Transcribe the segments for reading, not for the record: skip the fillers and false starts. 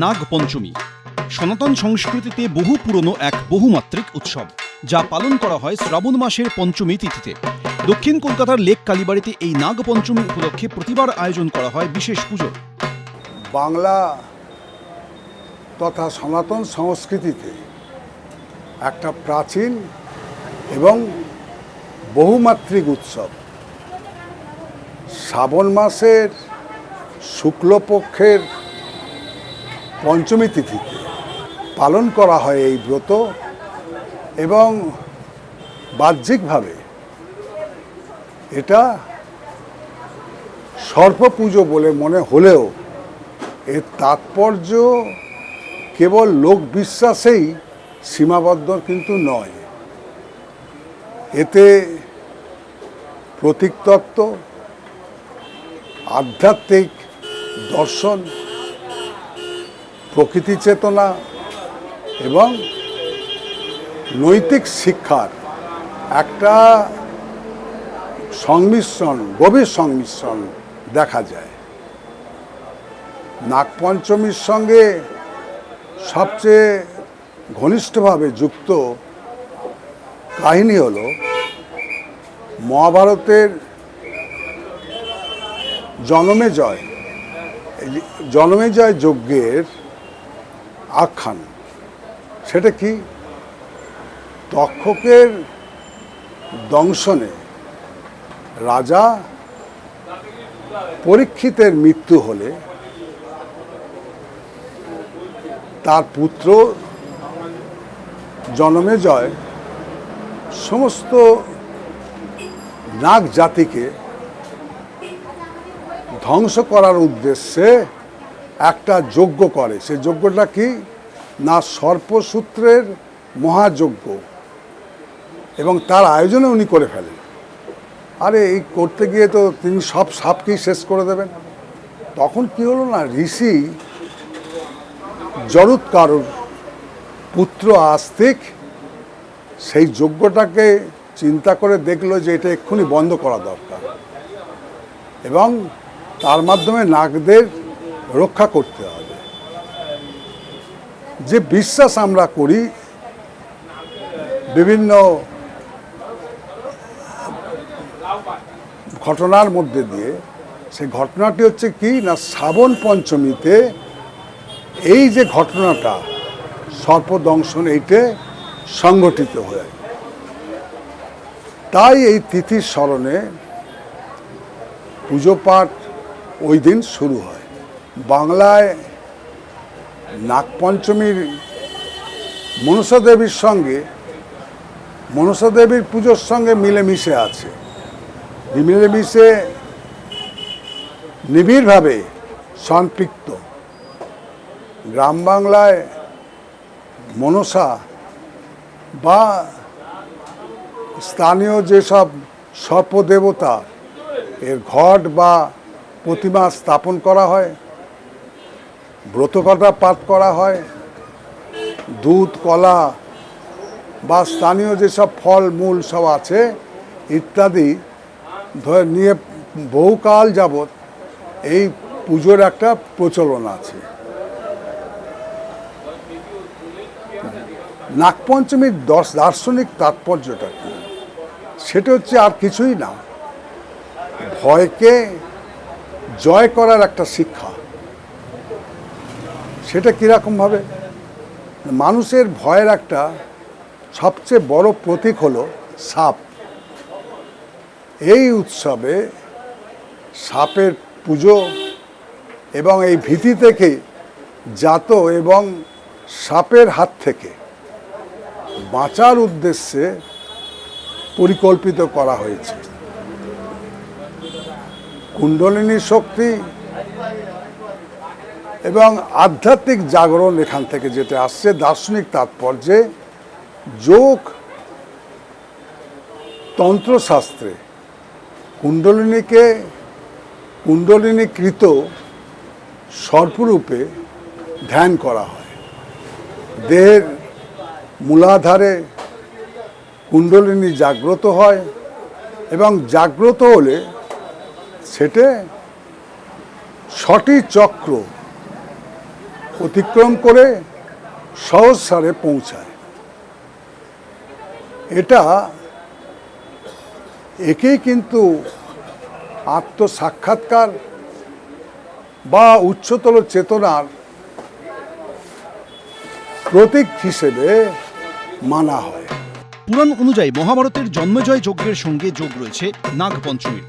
নাগ পঞ্চমী সনাতন সংস্কৃতিতে বহু পুরনো এক বহুমাত্রিক উৎসব, যা পালন করা হয় শ্রাবণ মাসের পঞ্চমী তিথিতে। দক্ষিণ কলকাতার লেক কালীবাড়িতে এই নাগ পঞ্চমী উপলক্ষে প্রতিবার আয়োজন করা হয় বিশেষ পুজো। বাংলা তথা সনাতন সংস্কৃতিতে একটা প্রাচীন এবং বহুমাত্রিক উৎসব। শ্রাবণ মাসের শুক্লপক্ষের পঞ্চমী তিথিতে পালন করা হয় এই ব্রত, এবং বাহ্যিকভাবে এটা সর্পপুজো বলে মনে হলেও এর তাৎপর্য কেবল লোকবিশ্বাসেই সীমাবদ্ধ কিন্তু নয়। এতে প্রতীকতত্ত্ব, আধ্যাত্মিক দর্শন, প্রকৃতি চেতনা এবং নৈতিক শিক্ষার একটা সংমিশ্রণ, গভীর সংমিশ্রণ দেখা যায়। নাগপঞ্চমীর সঙ্গে সবচেয়ে ঘনিষ্ঠভাবে যুক্ত কাহিনী হল মহাভারতের জনমেজয় যজ্ঞের আখ্যান। সেটা কি? তক্ষকের দংশনে রাজা পরীক্ষিতের মৃত্যু হলে তার পুত্র জনমেজয় সমস্ত নাগ জাতিকে ধ্বংস করার উদ্দেশ্যে একটা যজ্ঞ করে। সেই যজ্ঞটা কি না, সর্পসূত্রের মহাযজ্ঞ, এবং তার আয়োজনে উনি করে ফেলেন। আরে এই করতে গিয়ে তো তিনি সব সাপকেই শেষ করে দেবেন। তখন কি হলো না, ঋষি জরৎকারুর পুত্র আস্তিক সেই যজ্ঞটাকে চিন্তা করে দেখলো যে এটা এক্ষুনি বন্ধ করা দরকার, এবং তার মাধ্যমে নাগদের রক্ষা করতে হবে। যে বিশ্বাস আমরা করি বিভিন্ন ঘটনার মধ্যে দিয়ে, সেই ঘটনাটি হচ্ছে কি না, শ্রাবণ পঞ্চমীতে এই যে ঘটনাটা সর্পদংশন এইটা সংঘটিত হয়। তাই এই তিথির স্মরণে পুজো পাঠ ওই দিন শুরু হয়। বাংলায় নাগপঞ্চমীর মনসা দেবীর পুজোর সঙ্গে মিলেমিশে আছে, মিলেমিশে নিবিড়ভাবে সম্পৃক্ত। গ্রাম বাংলায় মনসা বা স্থানীয় যেসব সর্পদেবতা এর ঘট বা প্রতিমা স্থাপন করা হয়, ব্রতকথা পাঠ করা হয়, দুধ কলা বা স্থানীয় যেসব ফল মূল সব আছে ইত্যাদি ধরে নিয়ে বহুকাল যাবৎ এই পুজোর একটা প্রচলন আছে। নাগপঞ্চমীর দার্শনিক তাৎপর্যটা কি? সেটা হচ্ছে আর কিছুই না, ভয়কে জয় করার একটা শিক্ষা। সেটা কীরকমভাবে? মানুষের ভয়ের একটা সবচেয়ে বড় প্রতীক হলো সাপ। এই উৎসবে সাপের পুজো এবং এই ভীতি থেকে জাত এবং সাপের হাত থেকে বাঁচার উদ্দেশ্যে পরিকল্পিত করা হয়েছে। কুণ্ডলিনী শক্তি এবং আধ্যাত্মিক জাগরণ এখান থেকে যেটা আসছে দার্শনিক তাৎপর্যে। যোগ তন্ত্রশাস্ত্রে কুণ্ডলিনীকৃত সর্পরূপে ধ্যান করা হয়। দেহের মূলাধারে কুণ্ডলিনী জাগ্রত হয়, এবং জাগ্রত হলে সেটা 6টি চক্র অতিক্রম করে সহস্রারে পৌঁছায়। একেই কিন্তু আত্মসাক্ষাৎকার বা উচ্চতর চেতনার প্রতীক হিসেবে মানা হয়। পুরাণ অনুযায়ী মহাভারতের জন্মজয় যজ্ঞের সঙ্গে যোগ রয়েছে নাগপঞ্চমীর।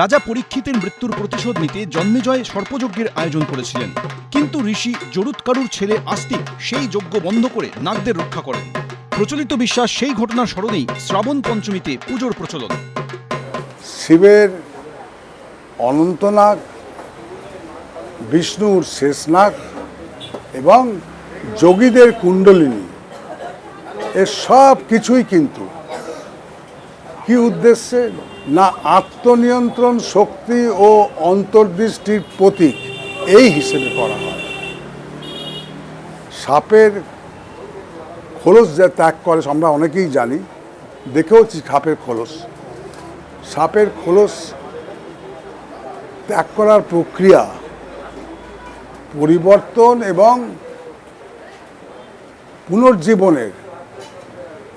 রাজা পরীক্ষিতের মৃত্যুর প্রতিশোধ নিতে জন্মেজয় সর্পযজ্ঞের আয়োজন করেছিলেন, কিন্তু ঋষি জরুৎকারুর ছেলে আস্তিক সেই যজ্ঞ বন্ধ করে নাগদের রক্ষা করেন। প্রচলিত বিশ্বাস, সেই ঘটনার স্মরণেই শ্রাবণ পঞ্চমীতে পুজোর প্রচলন। শিবের অনন্তনাগ, বিষ্ণুর শেষনাগ এবং যোগীদের কুণ্ডলিনী, এর সব কিছুই কিন্তু কি উদ্দেশ্যে না আত্মনিয়ন্ত্রণ শক্তি ও অন্তর্দৃষ্টির প্রতীক এই হিসেবে করা হয়। সাপের খোলস যে ত্যাগ করে আমরা অনেকেই জানি, দেখেওছি সাপের খোলস ত্যাগ করার প্রক্রিয়া পরিবর্তন এবং পুনর্জীবনের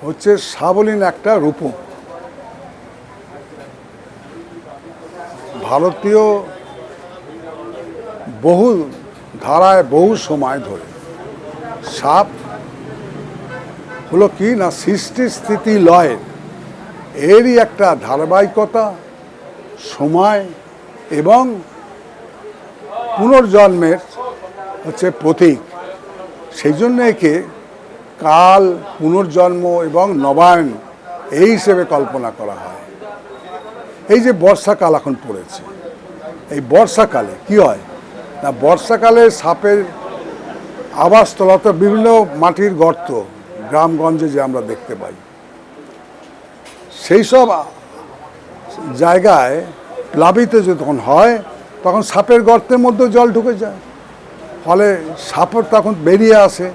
হচ্ছে সাবলীন একটা রূপক। ভারতীয় বহু ধারায় বহু সময় ধরে সাপ হলো কি না সৃষ্টি স্থিতি লয়ের এরই একটা ধারাবাহিকতা, সময় এবং পুনর্জন্মের হচ্ছে প্রতীক। সেই জন্য একে কাল, পুনর্জন্ম এবং নবায়ন এই হিসেবে কল্পনা করা হয়। এই যে বর্ষাকাল এখন পড়েছে, এই বর্ষাকালে কি হয় না বর্ষাকালে সাপের আবাসস্থলতে বিভিন্ন মাটির গর্ত গ্রামগঞ্জে যে আমরা দেখতে পাই, সেই সব জায়গায় প্লাবিত যখন হয় তখন সাপের গর্তের মধ্যে জল ঢুকে যায়, ফলে সাপের তখন বেরিয়ে আসে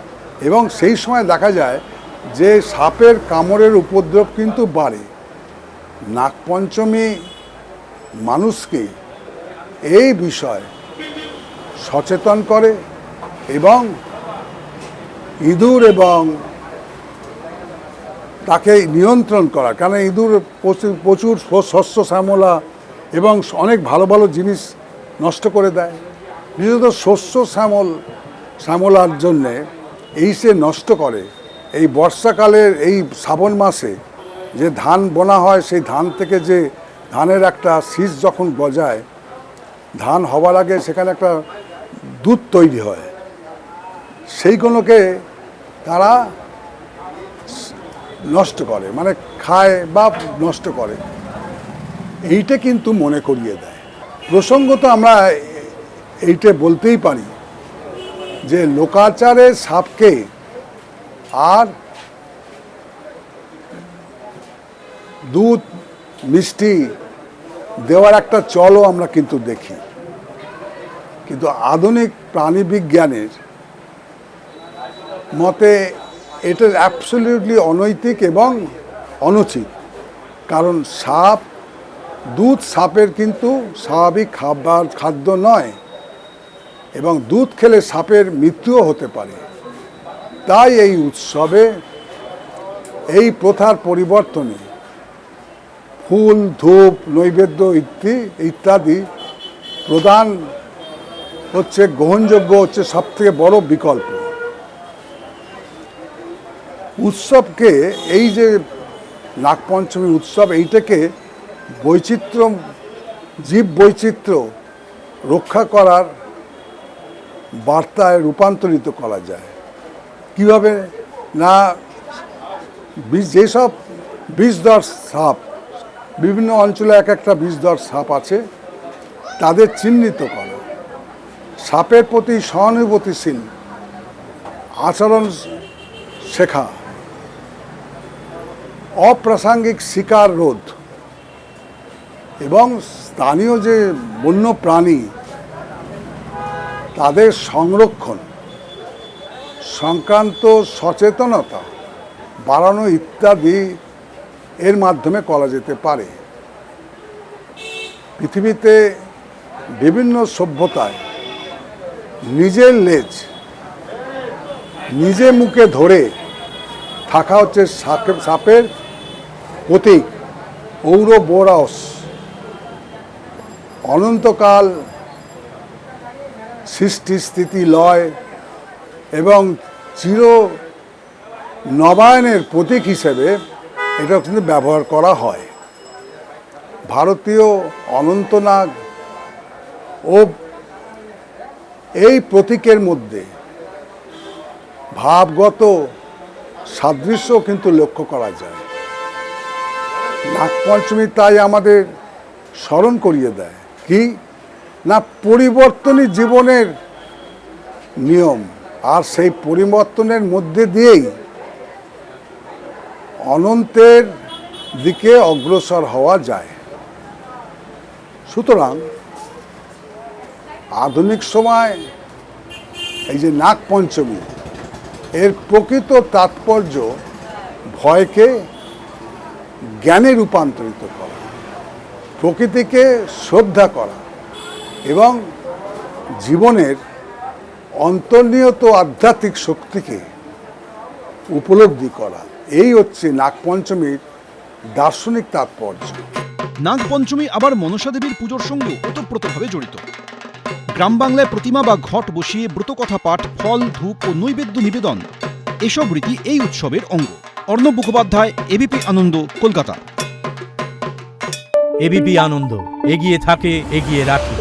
এবং সেই সময় দেখা যায় যে সাপের কামড়ের উপদ্রব কিন্তু বাড়ে। নাগপঞ্চমী মানুষকে এই বিষয়ে সচেতন করে এবং ইঁদুর এবং তাকে নিয়ন্ত্রণ করা, কারণ ইঁদুর প্রচুর শস্য শ্যামলা এবং অনেক ভালো ভালো জিনিস নষ্ট করে দেয়। বিশেষত শস্য শ্যামলার জন্যে সে নষ্ট করে। এই বর্ষাকালের এই শ্রাবণ মাসে যে ধান বোনা হয়, সেই ধান থেকে যে ধানের একটা শীষ যখন গজায়, ধান হওয়ার আগে সেখানে একটা দুধ তৈরি হয়, সেইগুলোকে তারা নষ্ট করে, মানে খায় বা নষ্ট করে। এইটা কিন্তু মনে করিয়ে দেয়। প্রসঙ্গত আমরা এইটা বলতেই পারি যে লোকাচারে সাপকে আর দুধ মিষ্টি দেওয়ার একটা চলও আমরা কিন্তু দেখি, কিন্তু আধুনিক প্রাণীবিজ্ঞানের মতে এটা অ্যাবসলিউটলি অনৈতিক এবং অনুচিত। কারণ দুধ সাপের কিন্তু স্বাভাবিক খাদ্য নয় এবং দুধ খেলে সাপের মৃত্যুও হতে পারে। তাই এই উৎসবে এই প্রথার পরিবর্তনে ফুল, ধূপ, নৈবেদ্য ইত্যাদি প্রদান হচ্ছে গ্রহণযোগ্য, হচ্ছে সবথেকে বড় বিকল্প। উৎসবকে এই যে নাগপঞ্চমী উৎসব, এইটাকে জীব বৈচিত্র্য রক্ষা করার বার্তায় রূপান্তরিত করা যায়। কিভাবে না যেসব বিষধর সাপ, বিভিন্ন অঞ্চলে এক একটা বিষধর সাপ আছে, তাদের চিহ্নিত করা, সাপের প্রতি সহানুভূতিশীল আচরণ শেখা, অপ্রাসঙ্গিক শিকার রোধ এবং স্থানীয় যে বন্য প্রাণী তাদের সংরক্ষণ সংক্রান্ত সচেতনতা বাড়ানো ইত্যাদি এর মাধ্যমে করা যেতে পারে। পৃথিবীতে বিভিন্ন সভ্যতায় নিজের লেজ নিজে মুখে ধরে থাকা হচ্ছে সাপের প্রতীক ঔরবোরাস। অনন্তকাল সৃষ্টি স্থিতি লয় এবং চির নবায়নের প্রতীক হিসেবে এটা কিন্তু ব্যবহার করা হয়। ভারতীয় অনন্তনাগ ও এই প্রতীকের মধ্যে ভাবগত সাদৃশ্য কিন্তু লক্ষ্য করা যায়। নাগপঞ্চমী তাই আমাদের স্মরণ করিয়ে দেয় কি না, পরিবর্তনই জীবনের নিয়ম, আর সেই পরিবর্তনের মধ্যে দিয়েই অনন্তের দিকে অগ্রসর হওয়া যায়। সুতরাং আধুনিক সময় এই যে নাগপঞ্চমী, এর প্রকৃত তাৎপর্য ভয়কে জ্ঞানে রূপান্তরিত করা, প্রকৃতিকে শ্রদ্ধা করা এবং জীবনের অন্তর্নিহিত আধ্যাত্মিক শক্তিকে উপলব্ধি করা। এই হচ্ছে নাগপঞ্চমীর দার্শনিক তাৎপর্য। নাগপঞ্চমী আবার মনসা দেবীর পুজোর সঙ্গেও ওতপ্রোতভাবে জড়িত। গ্রাম বাংলায় প্রতিমা বা ঘট বসিয়ে ব্রতকথা পাঠ, ফল, ধূপ ও নৈবেদ্য নিবেদন এসব রীতি এই উৎসবের অঙ্গ। অর্ণব মুখোপাধ্যায়, এবিপি আনন্দ, কলকাতা। এবিপি আনন্দ, এগিয়ে থাকে, এগিয়ে রাখে।